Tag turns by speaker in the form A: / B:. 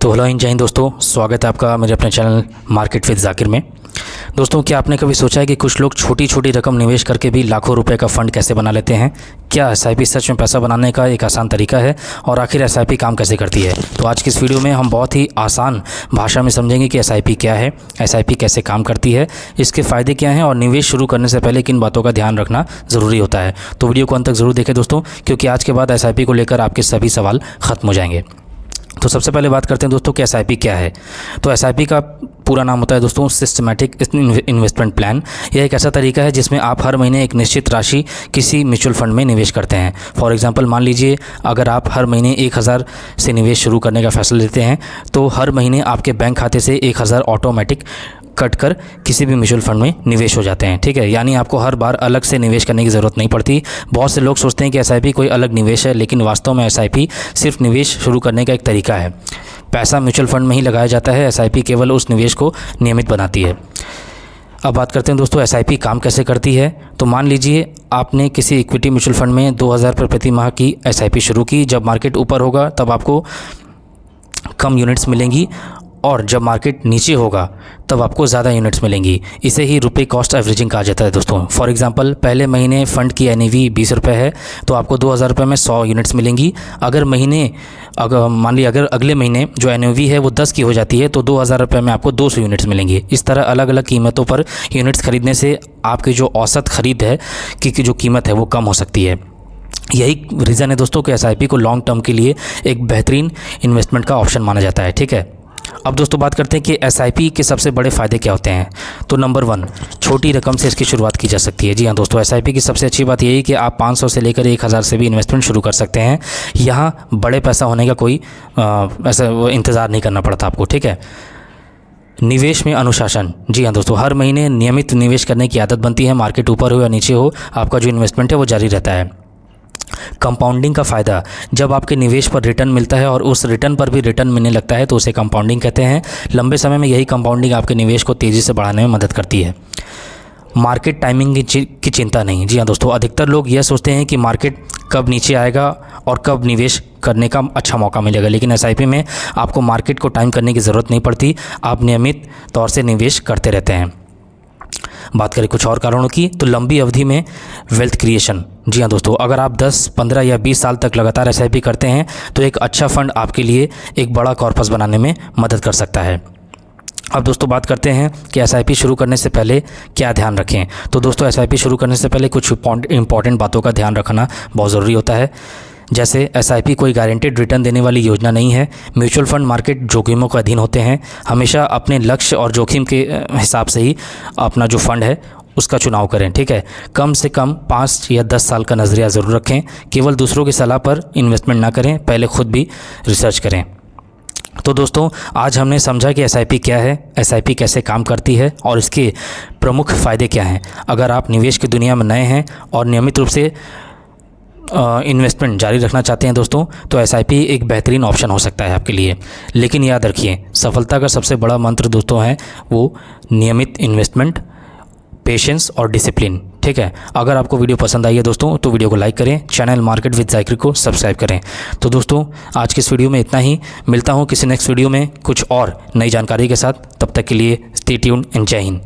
A: तो हेलो जय हिंद दोस्तों, स्वागत है आपका मेरे अपने चैनल मार्केट विद जाकिर में। दोस्तों, क्या आपने कभी सोचा है कि कुछ लोग छोटी छोटी रकम निवेश करके भी लाखों रुपए का फ़ंड कैसे बना लेते हैं? क्या एसआईपी सच में पैसा बनाने का एक आसान तरीका है? और आखिर एसआईपी काम कैसे करती है? तो आज की इस वीडियो में हम बहुत ही आसान भाषा में समझेंगे कि एसआईपी क्या है, एसआईपी कैसे काम करती है, इसके फ़ायदे क्या हैं और निवेश शुरू करने से पहले किन बातों का ध्यान रखना ज़रूरी होता है। तो वीडियो को अंत तक ज़रूर देखें दोस्तों, क्योंकि आज के बाद एसआईपी को लेकर आपके सभी सवाल ख़त्म हो जाएंगे। तो सबसे पहले बात करते हैं दोस्तों कि एसआईपी क्या है। तो एसआईपी का पूरा नाम होता है दोस्तों सिस्टमैटिक इन्वेस्टमेंट प्लान। यह एक ऐसा तरीका है जिसमें आप हर महीने एक निश्चित राशि किसी म्यूचुअल फंड में निवेश करते हैं। फॉर एग्जांपल, मान लीजिए अगर आप हर महीने 1000 से निवेश शुरू करने का फैसला लेते हैं तो हर महीने आपके बैंक खाते से 1000 ऑटोमेटिक कट कर किसी भी म्यूचुअल फंड में निवेश हो जाते हैं। ठीक है, यानी आपको हर बार अलग से निवेश करने की ज़रूरत नहीं पड़ती। बहुत से लोग सोचते हैं कि एसआईपी कोई अलग निवेश है, लेकिन वास्तव में एसआईपी सिर्फ निवेश शुरू करने का एक तरीका है। पैसा म्यूचुअल फंड में ही लगाया जाता है, एसआईपी केवल उस निवेश को नियमित बनाती है। अब बात करते हैं दोस्तों एसआईपी काम कैसे करती है। तो मान लीजिए आपने किसी इक्विटी म्यूचुअल फंड में 2000 रुपये प्रति माह की एसआईपी शुरू की। जब मार्केट ऊपर होगा तब आपको कम यूनिट्स मिलेंगी और जब मार्केट नीचे होगा तब आपको ज़्यादा यूनिट्स मिलेंगी। इसे ही रुपए कॉस्ट एवरेजिंग कहा जाता है दोस्तों। फॉर एग्जांपल, पहले महीने फ़ंड की एनएवी 20 रुपये है तो आपको 2000 रुपये में 100 यूनिट्स मिलेंगी। अगर मान लीजिए अगर अगले महीने जो एनएवी है वो 10 की हो जाती है तो 2000 रुपये में आपको 200 यूनिट्स मिलेंगी। इस तरह अलग अलग कीमतों पर यूनिट्स खरीदने से आपकी जो औसत खरीद है की जो कीमत है वो कम हो सकती है। यही रीज़न है दोस्तों कि एसआईपी को लॉन्ग टर्म के लिए एक बेहतरीन इन्वेस्टमेंट का ऑप्शन माना जाता है। ठीक है, अब दोस्तों बात करते हैं कि एसआईपी के सबसे बड़े फ़ायदे क्या होते हैं। तो नंबर 1, छोटी रकम से इसकी शुरुआत की जा सकती है। जी हाँ दोस्तों, एसआईपी की सबसे अच्छी बात यही है कि आप 500 से लेकर 1000 से भी इन्वेस्टमेंट शुरू कर सकते हैं। यहाँ बड़े पैसा होने का कोई ऐसा इंतज़ार नहीं करना पड़ता आपको। ठीक है, निवेश में अनुशासन। जी हाँ दोस्तों, हर महीने नियमित निवेश करने की आदत बनती है। मार्केट ऊपर हो या नीचे हो, आपका जो इन्वेस्टमेंट है वो जारी रहता है। कंपाउंडिंग का फ़ायदा, जब आपके निवेश पर रिटर्न मिलता है और उस रिटर्न पर भी रिटर्न मिलने लगता है तो उसे कंपाउंडिंग कहते हैं। लंबे समय में यही कंपाउंडिंग आपके निवेश को तेज़ी से बढ़ाने में मदद करती है। मार्केट टाइमिंग की चिंता नहीं। जी हाँ दोस्तों, अधिकतर लोग यह सोचते हैं कि मार्केट कब नीचे आएगा और कब निवेश करने का अच्छा मौका मिलेगा, लेकिन एसआईपी में आपको मार्केट को टाइम करने की ज़रूरत नहीं पड़ती। आप नियमित तौर से निवेश करते रहते हैं। बात करें कुछ और कारणों की, तो लंबी अवधि में वेल्थ क्रिएशन। जी हाँ दोस्तों, अगर आप 10, 15 या 20 साल तक लगातार एसआईपी करते हैं तो एक अच्छा फ़ंड आपके लिए एक बड़ा कॉर्पस बनाने में मदद कर सकता है। अब दोस्तों बात करते हैं कि एसआईपी शुरू करने से पहले क्या ध्यान रखें। तो दोस्तों एसआईपी शुरू करने से पहले कुछ इंपॉर्टेंट बातों का ध्यान रखना बहुत ज़रूरी होता है। जैसे एसआईपी कोई गारंटेड रिटर्न देने वाली योजना नहीं है। म्यूचुअल फंड मार्केट जोखिमों के अधीन होते हैं। हमेशा अपने लक्ष्य और जोखिम के हिसाब से ही अपना जो फंड है उसका चुनाव करें। ठीक है, कम से कम 5 या 10 साल का नज़रिया ज़रूर रखें। केवल दूसरों की सलाह पर इन्वेस्टमेंट ना करें, पहले खुद भी रिसर्च करें। तो दोस्तों आज हमने समझा कि एसआईपी क्या है, एसआईपी कैसे काम करती है और इसके प्रमुख फ़ायदे क्या हैं। अगर आप निवेश की दुनिया में नए हैं और नियमित रूप से इन्वेस्टमेंट जारी रखना चाहते हैं दोस्तों, तो एसआईपी एक बेहतरीन ऑप्शन हो सकता है आपके लिए। लेकिन याद रखिए, सफलता का सबसे बड़ा मंत्र दोस्तों है वो नियमित इन्वेस्टमेंट, पेशेंस और डिसिप्लिन। ठीक है, अगर आपको वीडियो पसंद आई है दोस्तों तो वीडियो को लाइक करें, चैनल मार्केट विद जाकिर को सब्सक्राइब करें। तो दोस्तों आज की इस वीडियो में इतना ही। मिलता हूँ किसी नेक्स्ट वीडियो में कुछ और नई जानकारी के साथ। तब तक के लिए स्टे ट्यून्ड एंड जय हिंद।